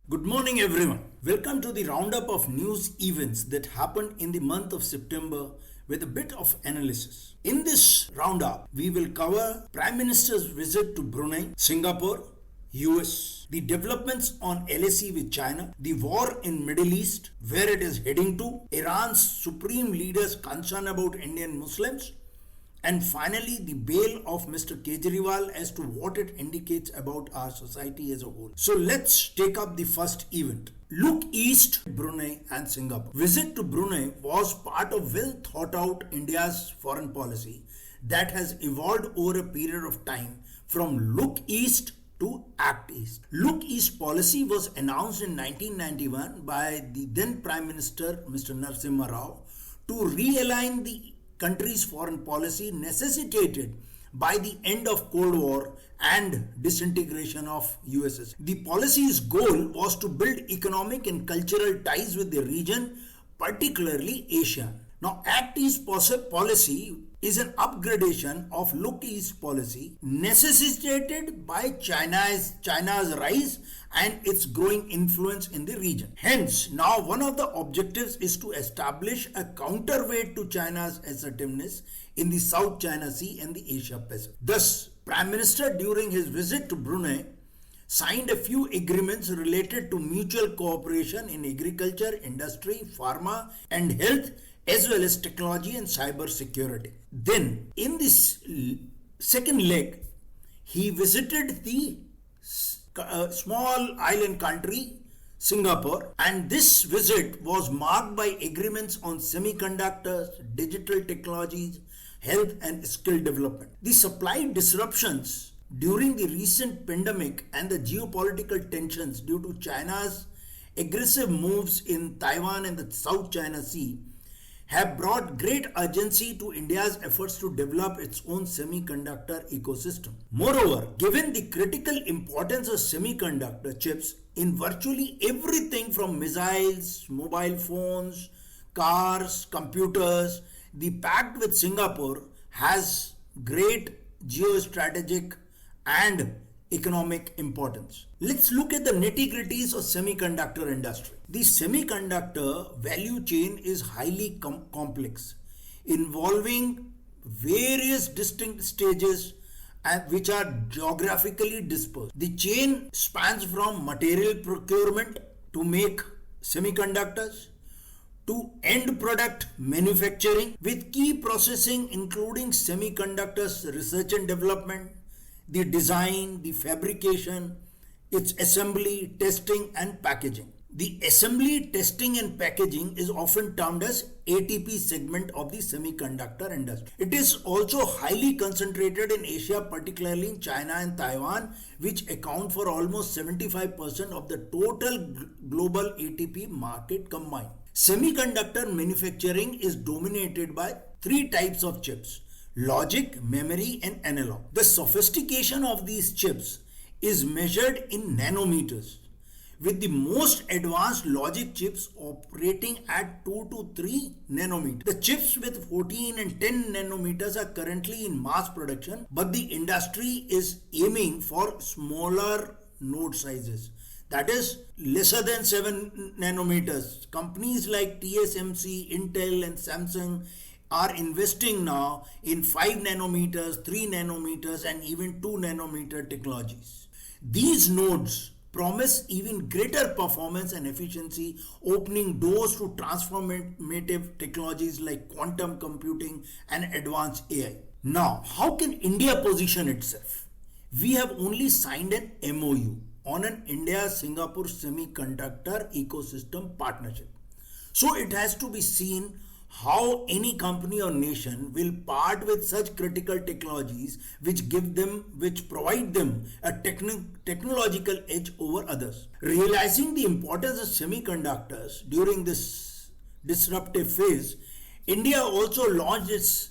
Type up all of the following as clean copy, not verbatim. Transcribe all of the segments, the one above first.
Good morning, everyone. Welcome to the roundup of news events that happened in the month of September with a bit of analysis. In this roundup, we will cover Prime Minister's visit to Brunei, Singapore, US, the developments on LAC with China, the war in Middle East, where it is heading to, Iran's supreme leader's concern about Indian Muslims, and finally, the bail of Mr. Kejriwal as to what it indicates about our society as a whole. So let's take up the first event. Look east, Brunei and Singapore. Visit to Brunei was part of well thought out India's foreign policy that has evolved over a period of time from look east to act east. Look east policy was announced in 1991 by the then Prime Minister Mr. Narasimha Rao to realign the country's foreign policy necessitated by the end of Cold War and disintegration of USSR. The policy's goal was to build economic and cultural ties with the region, particularly Asia. Now, Act East policy is an upgradation of Look East policy necessitated by China's rise and its growing influence in the region. Hence, now one of the objectives is to establish a counterweight to China's assertiveness in the South China Sea and the Asia Pacific. Thus, Prime Minister during his visit to Brunei signed a few agreements related to mutual cooperation in agriculture, industry, pharma and health, as well as technology and cyber security. Then, in this second leg, he visited the small island country, Singapore, and this visit was marked by agreements on semiconductors, digital technologies, health and skill development. The supply disruptions during the recent pandemic and the geopolitical tensions due to China's aggressive moves in Taiwan and the South China Sea have brought great urgency to India's efforts to develop its own semiconductor ecosystem. Moreover, given the critical importance of semiconductor chips in virtually everything from missiles, mobile phones, cars, computers, the pact with Singapore has great geostrategic and economic importance. Let's look at the nitty-gritties of semiconductor industry. The semiconductor value chain is highly complex, involving various distinct stages which are geographically dispersed. The chain spans from material procurement to make semiconductors to end product manufacturing with key processing including semiconductors research and development, the design, the fabrication, its assembly, testing and packaging. The assembly, testing and packaging is often termed as ATP segment of the semiconductor industry. It is also highly concentrated in Asia, particularly in China and Taiwan, which account for almost 75% of the total global ATP market combined. Semiconductor manufacturing is dominated by three types of chips: logic, memory and analog. The sophistication of these chips is measured in nanometers, with the most advanced logic chips operating at 2 to 3 nanometers. The chips with 14 and 10 nanometers are currently in mass production, but the industry is aiming for smaller node sizes, that is lesser than 7 nanometers. Companies like TSMC, Intel and Samsung are investing now in 5 nanometers, 3 nanometers and even 2 nanometer technologies. These nodes promise even greater performance and efficiency, opening doors to transformative technologies like quantum computing and advanced AI. Now, how can India position itself? We have only signed an MOU on an India-Singapore semiconductor ecosystem partnership. So it has to be seen how any company or nation will part with such critical technologies which provide them a technological edge over others. Realizing the importance of semiconductors during this disruptive phase, India also launched its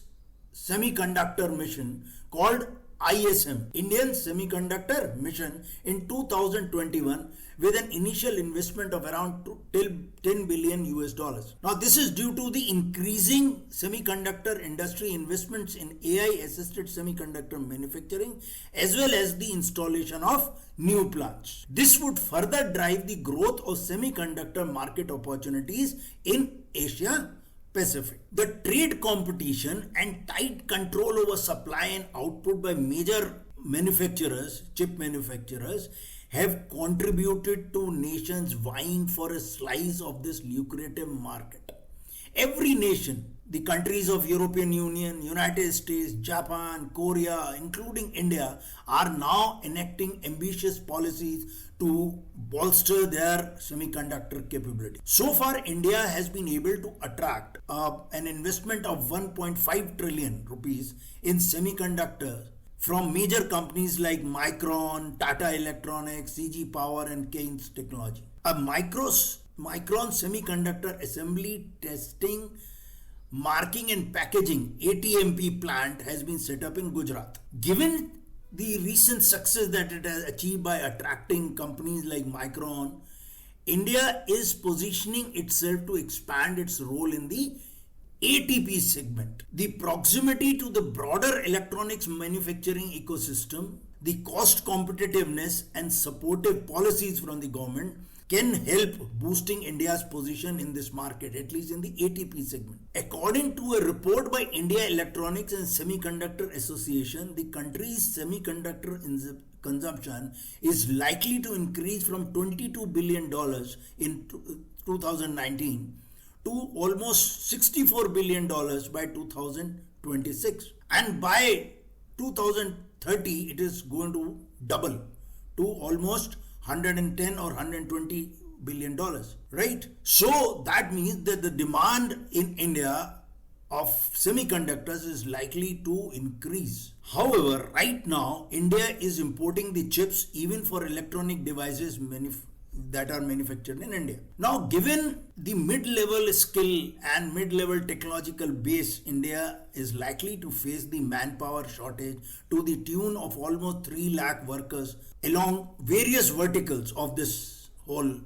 semiconductor mission called ISM, Indian Semiconductor Mission, in 2021, with an initial investment of around 10 billion US dollars. Now, this is due to the increasing semiconductor industry investments in AI assisted semiconductor manufacturing as well as the installation of new plants. This would further drive the growth of semiconductor market opportunities in Asia Pacific. The trade competition and tight control over supply and output by major manufacturers, chip manufacturers, have contributed to nations vying for a slice of this lucrative market. Every nation, the countries of European Union, United States, Japan, Korea, including India, are now enacting ambitious policies to bolster their semiconductor capability. So far, India has been able to attract an investment of 1.5 trillion rupees in semiconductors from major companies like Micron, Tata Electronics, CG Power and Keynes Technology. A Micron semiconductor assembly, testing, marking and packaging ATMP plant has been set up in Gujarat. Given the recent success that it has achieved by attracting companies like Micron, India is positioning itself to expand its role in the ATP segment. The proximity to the broader electronics manufacturing ecosystem, the cost competitiveness and supportive policies from the government can help boosting India's position in this market, at least in the ATP segment. According to a report by India Electronics and Semiconductor Association, the country's semiconductor consumption is likely to increase from $22 billion in 2019 to almost $64 billion by 2026. And by 2030, it is going to double to almost 110 or 120 billion dollars, right? So that means that the demand in India of semiconductors is likely to increase. However, right now India is importing the chips even for electronic devices that are manufactured in India. Now, given the mid-level skill and mid-level technological base, India is likely to face the manpower shortage to the tune of almost 3 lakh workers along various verticals of this whole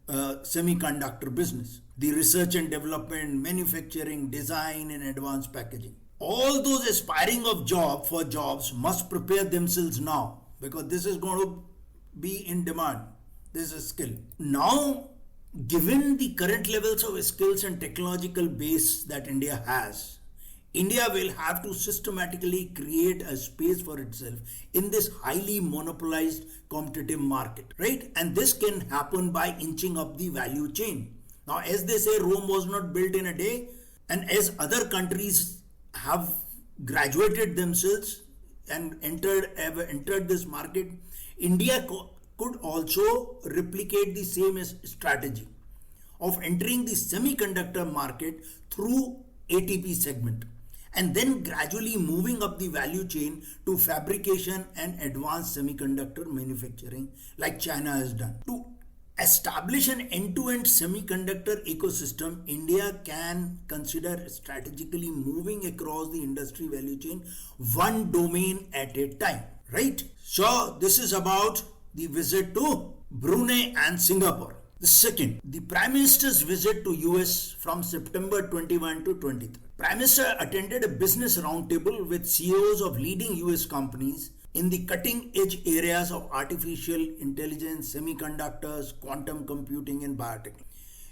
semiconductor business. The research and development, manufacturing, design and advanced packaging. All those aspiring for jobs must prepare themselves now because this is going to be in demand. This is a skill. Now, given the current levels of skills and technological base that India has, India will have to systematically create a space for itself in this highly monopolized competitive market, right? And this can happen by inching up the value chain. Now, as they say, Rome was not built in a day, and as other countries have graduated themselves and entered this market, India could also replicate the same strategy of entering the semiconductor market through ATP segment and then gradually moving up the value chain to fabrication and advanced semiconductor manufacturing like China has done. To establish an end-to-end semiconductor ecosystem, India can consider strategically moving across the industry value chain one domain at a time, right? So this is about the visit to Brunei and Singapore. The second, the Prime Minister's visit to US from September 21 to 23. Prime Minister attended a business roundtable with CEOs of leading US companies in the cutting-edge areas of artificial intelligence, semiconductors, quantum computing and biotechnology.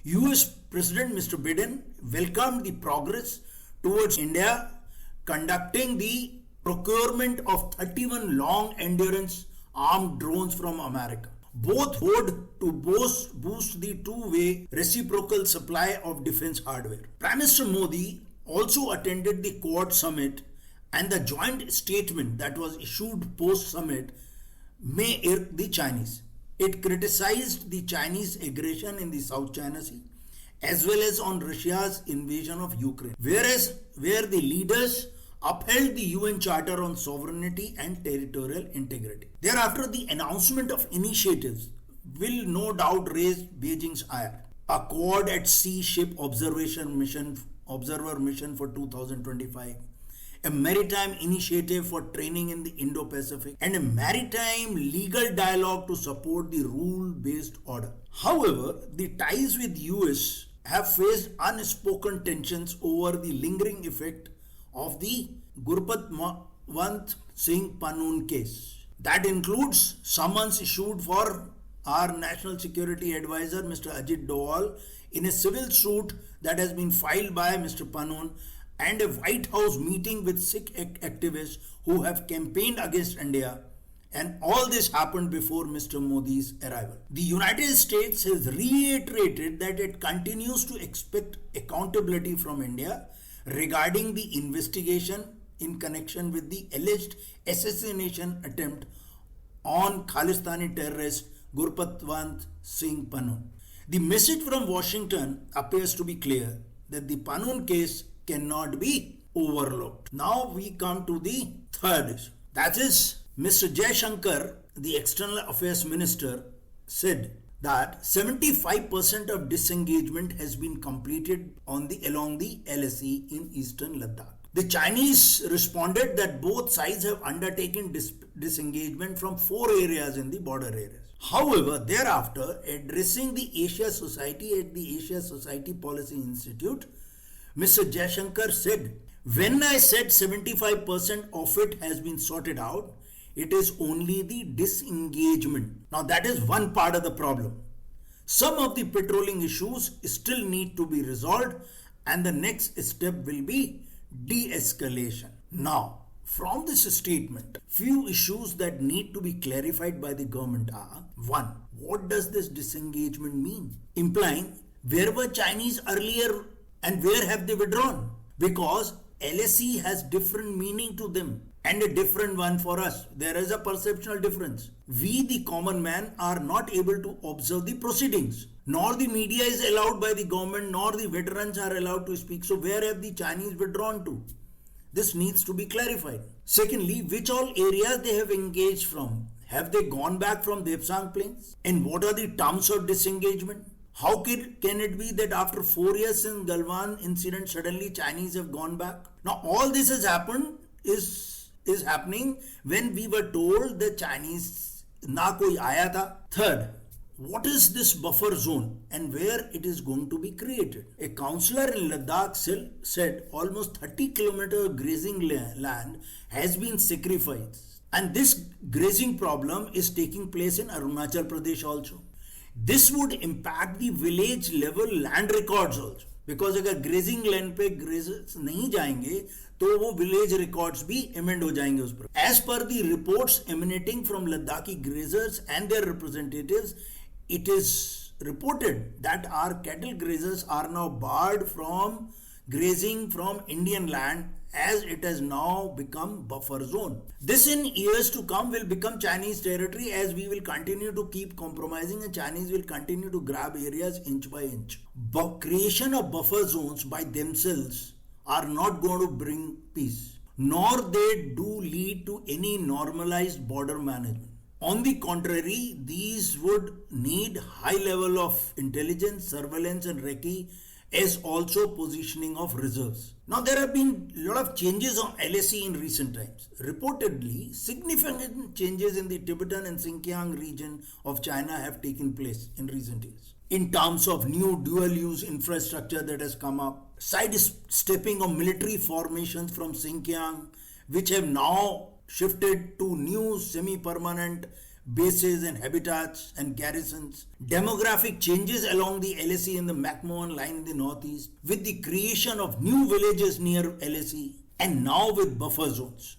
US President Mr. Biden welcomed the progress towards India conducting the procurement of 31 long-endurance armed drones from America. Both would to boost the two-way reciprocal supply of defense hardware. Prime Minister Modi also attended the Quad Summit, and the joint statement that was issued post-summit may irk the Chinese. It criticized the Chinese aggression in the South China Sea as well as on Russia's invasion of Ukraine, where the leaders upheld the UN Charter on Sovereignty and Territorial Integrity. Thereafter, the announcement of initiatives will no doubt raise Beijing's ire. A Quad at Sea Ship Observer mission for 2025, a maritime initiative for training in the Indo-Pacific, and a maritime legal dialogue to support the rule-based order. However, the ties with US have faced unspoken tensions over the lingering effect of the Gurpatwant Singh Panun case. That includes summons issued for our National Security Advisor, Mr. Ajit Doval, in a civil suit that has been filed by Mr. Panun, and a White House meeting with Sikh activists who have campaigned against India. And all this happened before Mr. Modi's arrival. The United States has reiterated that it continues to expect accountability from India regarding the investigation in connection with the alleged assassination attempt on Khalistani terrorist Gurpatwant Singh Panun. The message from Washington appears to be clear that the Panun case cannot be overlooked. Now we come to the third issue. That is, Mr. Jaishankar, the External Affairs Minister, said that 75% of disengagement has been completed along the LSE in eastern Ladakh. The Chinese responded that both sides have undertaken disengagement from 4 areas in the border areas. However, thereafter, addressing the Asia Society at the Asia Society Policy Institute, Mr. Jaishankar said, "When I said 75% of it has been sorted out, it is only the disengagement." Now that is one part of the problem. Some of the patrolling issues still need to be resolved, and the next step will be de-escalation. Now, from this statement, few issues that need to be clarified by the government are: 1. What does this disengagement mean? Implying, where were Chinese earlier and where have they withdrawn? Because LSE has different meaning to them and a different one for us. There is a perceptual difference. We, the common man, are not able to observe the proceedings. Nor the media is allowed by the government, nor the veterans are allowed to speak. So where have the Chinese withdrawn to? This needs to be clarified. Secondly, which all areas they have engaged from? Have they gone back from Depsang Plains? And what are the terms of disengagement? How can it be that after 4 years since Galwan incident, suddenly Chinese have gone back? Now all this has happened is happening when we were told the Chinese na koi aaya tha. Third, what is this buffer zone and where it is going to be created? A councillor in Ladakh said almost 30 kilometer grazing land has been sacrificed, and this grazing problem is taking place in Arunachal Pradesh also. This would impact the village level land records also, because अगर grazing land पे grazers नहीं जाएंगे तो वो village records भी amend हो जाएंगे उस पर. As per the reports emanating from Ladakhi grazers and their representatives, it is reported that our cattle grazers are now barred from grazing from Indian land, as it has now become buffer zone. This in years to come will become Chinese territory, as we will continue to keep compromising and Chinese will continue to grab areas inch by inch. Creation of buffer zones by themselves are not going to bring peace, nor they do lead to any normalized border management. On the contrary, these would need high level of intelligence, surveillance and recce, as also positioning of reserves. Now there have been a lot of changes on LSE in recent times. Reportedly, significant changes in the Tibetan and Xinjiang region of China have taken place in recent years. In terms of new dual-use infrastructure that has come up, sidestepping of military formations from Xinjiang, which have now shifted to new semi-permanent bases and habitats and garrisons, demographic changes along the LSE and the McMahon line in the northeast, with the creation of new villages near LSE, and now with buffer zones.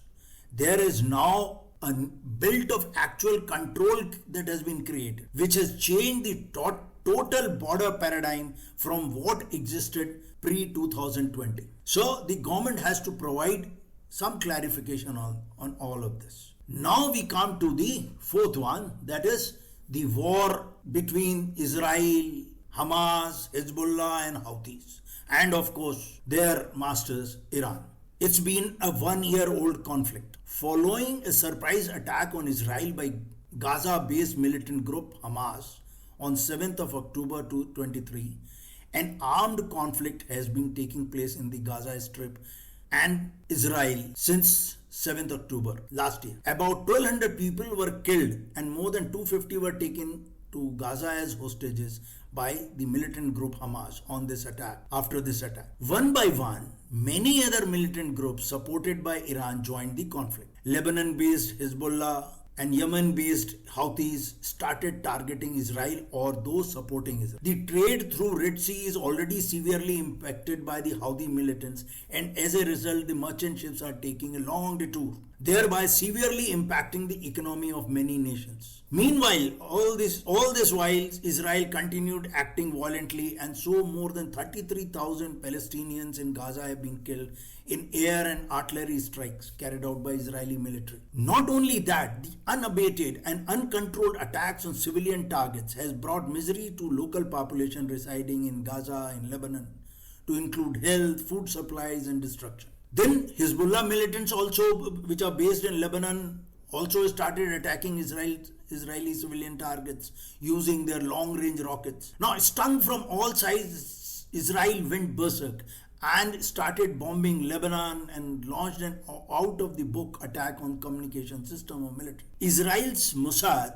There is now a built of actual control that has been created, which has changed the total border paradigm from what existed pre-2020. So the government has to provide some clarification on all of this. Now we come to the fourth one, that is the war between Israel, Hamas, Hezbollah and Houthis, and of course their masters Iran. It's been a 1-year-old conflict. Following a surprise attack on Israel by Gaza-based militant group Hamas on 7th of October 2023, an armed conflict has been taking place in the Gaza Strip and Israel since 7th October last year. About 1,200 people were killed and more than 250 were taken to Gaza as hostages by the militant group Hamas on this attack. After this attack, one by one, many other militant groups supported by Iran joined the conflict. Lebanon-based Hezbollah and Yemen-based Houthis started targeting Israel or those supporting Israel. The trade through Red Sea is already severely impacted by the Houthi militants, and as a result, the merchant ships are taking a long detour, thereby severely impacting the economy of many nations. Meanwhile, all this while Israel continued acting violently, and so more than 33,000 Palestinians in Gaza have been killed in air and artillery strikes carried out by Israeli military. Not only that, the unabated and uncontrolled attacks on civilian targets has brought misery to local population residing in Gaza and Lebanon, to include health, food supplies and destruction. Then Hezbollah militants also, which are based in Lebanon, also started attacking Israeli civilian targets using their long-range rockets. Now, stung from all sides, Israel went berserk and started bombing Lebanon and launched an out-of-the-book attack on communication system of military. Israel's Mossad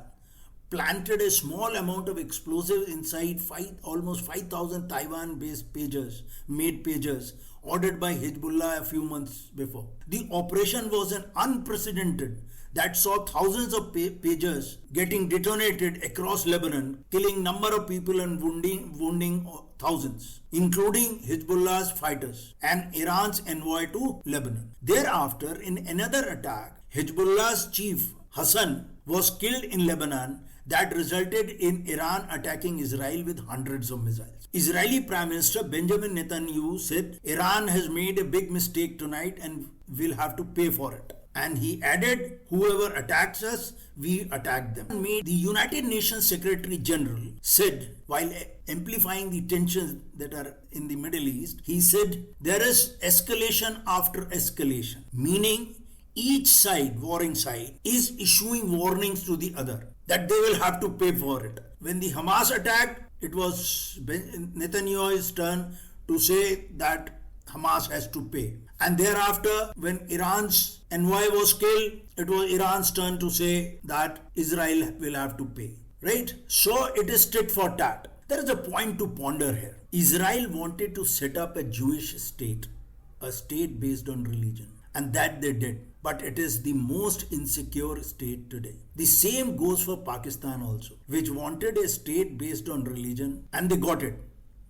planted a small amount of explosive inside almost 5,000 Taiwan-based pagers ordered by Hezbollah a few months before. The operation was an unprecedented that saw thousands of pagers getting detonated across Lebanon, killing number of people and wounding thousands, including Hezbollah's fighters and Iran's envoy to Lebanon. Thereafter, in another attack, Hezbollah's chief Hassan was killed in Lebanon that resulted in Iran attacking Israel with hundreds of missiles. Israeli Prime Minister Benjamin Netanyahu said Iran has made a big mistake tonight and will have to pay for it. And he added, whoever attacks us, we attack them. The United Nations Secretary General said, while amplifying the tensions that are in the Middle East, he said, there is escalation after escalation, meaning each side, warring side, is issuing warnings to the other that they will have to pay for it. When the Hamas attacked, it was Netanyahu's turn to say that Hamas has to pay. And thereafter, when Iran's envoy was killed, it was Iran's turn to say that Israel will have to pay. Right? So it is tit for tat. There is a point to ponder here. Israel wanted to set up a Jewish state, a state based on religion. And that they did. But it is the most insecure state today. The same goes for Pakistan also, which wanted a state based on religion, and they got it.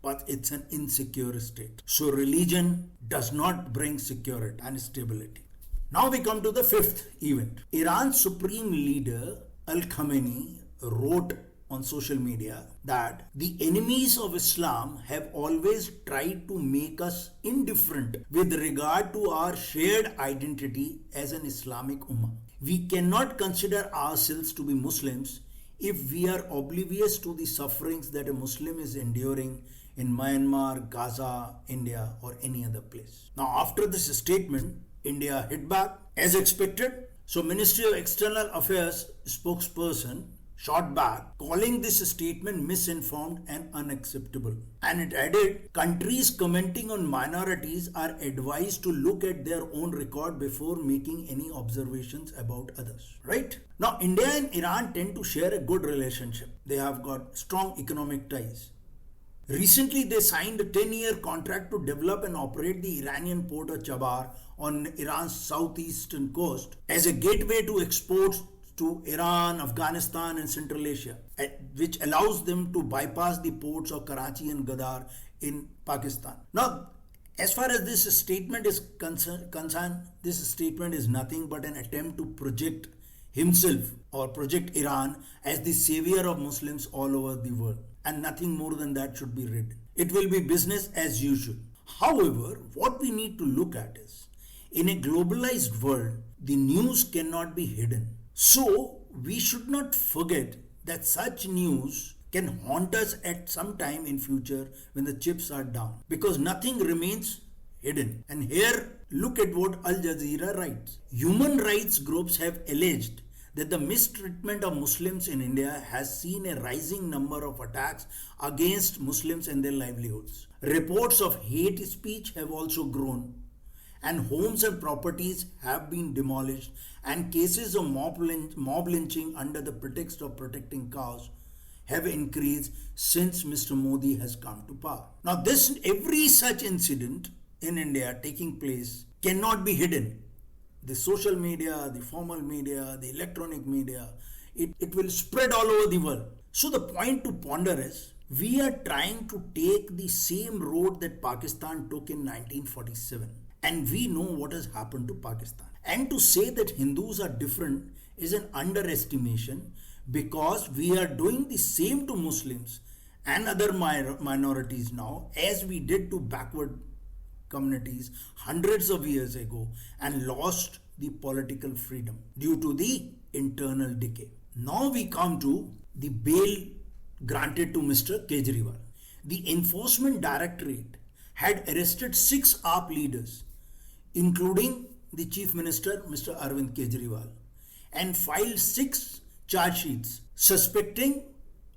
But it's an insecure state. So religion does not bring security and stability. Now we come to the fifth event. Iran's supreme leader Al-Khamenei wrote on social media that the enemies of Islam have always tried to make us indifferent with regard to our shared identity as an Islamic Ummah. We cannot consider ourselves to be Muslims if we are oblivious to the sufferings that a Muslim is enduring in Myanmar, Gaza, India or any other place. Now after this statement, India hit back as expected. So Ministry of External Affairs spokesperson shot back, calling this statement misinformed and unacceptable. And it added, countries commenting on minorities are advised to look at their own record before making any observations about others. Right? Now, India and Iran tend to share a good relationship. They have got strong economic ties. Recently, they signed a 10-year contract to develop and operate the Iranian port of Chabar on Iran's southeastern coast as a gateway to exports to Iran, Afghanistan and Central Asia, which allows them to bypass the ports of Karachi and Gadar in Pakistan. Now, as far as this statement is concerned, this statement is nothing but an attempt to project himself or project Iran as the savior of Muslims all over the world. And nothing more than that should be read. It will be business as usual. However, what we need to look at is, in a globalized world, the news cannot be hidden. So, we should not forget that such news can haunt us at some time in future when the chips are down. Because nothing remains hidden. And here, look at what Al Jazeera writes. Human rights groups have alleged that the mistreatment of Muslims in India has seen a rising number of attacks against Muslims and their livelihoods. Reports of hate speech have also grown, and homes and properties have been demolished, and cases of mob lynching under the pretext of protecting cows have increased since Mr. Modi has come to power. Now, every such incident in India taking place cannot be hidden. The social media, the formal media, the electronic media, it will spread all over the world. So the point to ponder is, we are trying to take the same road that Pakistan took in 1947. And we know what has happened to Pakistan. And to say that Hindus are different is an underestimation, because we are doing the same to Muslims and other minorities now as we did to backward communities hundreds of years ago, and lost the political freedom due to the internal decay. Now we come to the bail granted to Mr. Kejriwal. The Enforcement Directorate had arrested 6 AAP leaders, including the Chief Minister, Mr. Arvind Kejriwal, and filed 6 charge sheets suspecting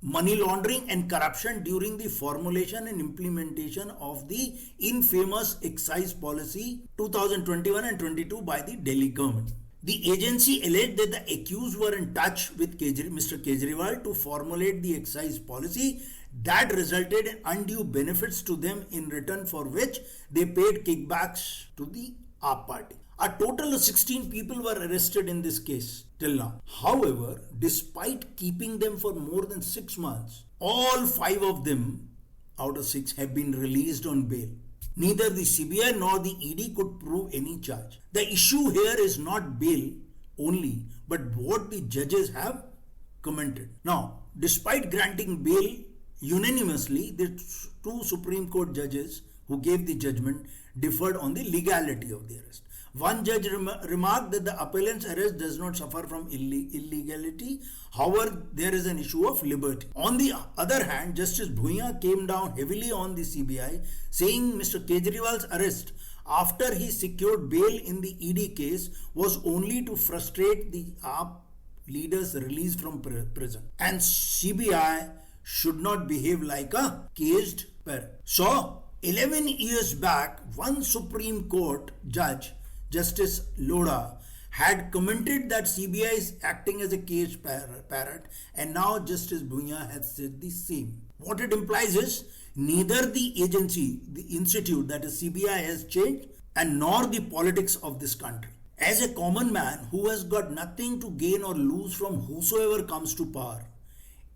money laundering and corruption during the formulation and implementation of the infamous excise policy 2021 and 22 by the Delhi government. The agency alleged that the accused were in touch with Mr. Kejriwal to formulate the excise policy that resulted in undue benefits to them, in return for which they paid kickbacks to the AAP party. A total of 16 people were arrested in this case till now. However, despite keeping them for more than 6 months, all 5 of them out of 6 have been released on bail. Neither the CBI nor the ED could prove any charge. The issue here is not bail only, but what the judges have commented. Now, despite granting bail unanimously, the 2 Supreme Court judges who gave the judgment differed on the legality of the arrest. One judge remarked that the appellant's arrest does not suffer from illegality. However, there is an issue of liberty. On the other hand, Justice Bhuiyan came down heavily on the CBI, saying Mr. Kejriwal's arrest after he secured bail in the ED case was only to frustrate the AAP leader's release from prison. And CBI should not behave like a caged parrot. So, 11 years back, one Supreme Court judge, Justice Lodha, had commented that CBI is acting as a caged parrot, and now Justice Bhuiyan has said the same. What it implies is, neither the agency, the institute, that is CBI, has changed, and nor the politics of this country. As a common man who has got nothing to gain or lose from whosoever comes to power,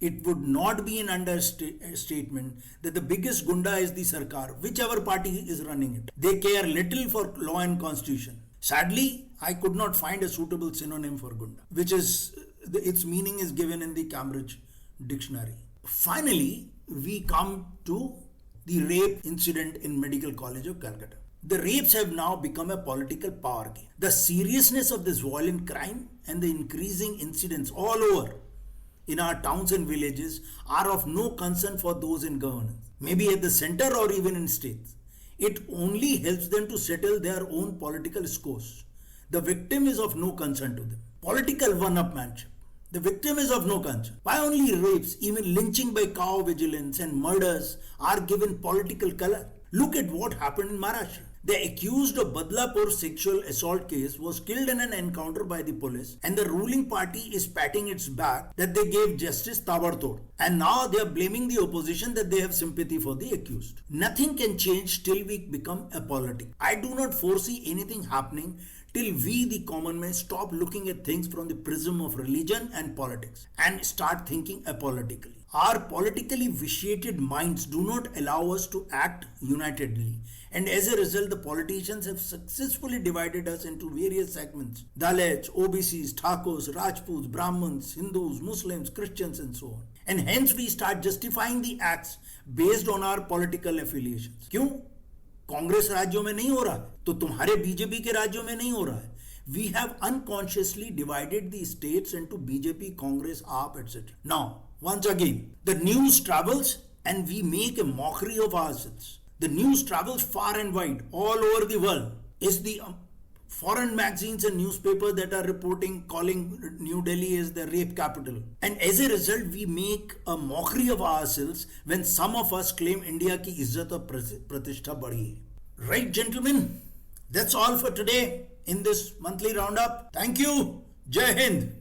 it would not be an understatement that the biggest gunda is the Sarkar, whichever party is running it. They care little for law and constitution. Sadly, I could not find a suitable synonym for gunda, which is, its meaning is given in the Cambridge dictionary. Finally, we come to the rape incident in Medical College of Calcutta. The rapes have now become a political power game. The seriousness of this violent crime and the increasing incidents all over in our towns and villages are of no concern for those in governance, maybe at the center or even in states. It only helps them to settle their own political scores. The victim is of no concern to them. Political one-upmanship. The victim is of no concern. Why only rapes, even lynching by cow vigilance and murders are given political color? Look at what happened in Maharashtra. The accused of Badlapur sexual assault case was killed in an encounter by the police, and the ruling party is patting its back that they gave justice tabardod. And now they are blaming the opposition that they have sympathy for the accused. Nothing can change till we become apolitic. I do not foresee anything happening till we, the common man, stop looking at things from the prism of religion and politics and start thinking apolitically. Our politically vitiated minds do not allow us to act unitedly, and as a result, the politicians have successfully divided us into various segments: Dalits, OBCs, Thakurs, Rajputs, Brahmins, Hindus, Muslims, Christians, and so on. And hence we start justifying the acts based on our political affiliations. क्यों? कांग्रेस राज्यों में नहीं हो रहा तो तुम्हारे BJP के राज्यों में नहीं हो रहा है. We have unconsciously divided the states into BJP, Congress, AAP, etc. Now, once again, the news travels and we make a mockery of ourselves. The news travels far and wide, all over the world. It's the foreign magazines and newspapers that are reporting, calling New Delhi as the rape capital. And as a result, we make a mockery of ourselves when some of us claim India ki izzat aur pratishtha badhi hai. Right, gentlemen? That's all for today in this monthly roundup. Thank you. Jai Hind.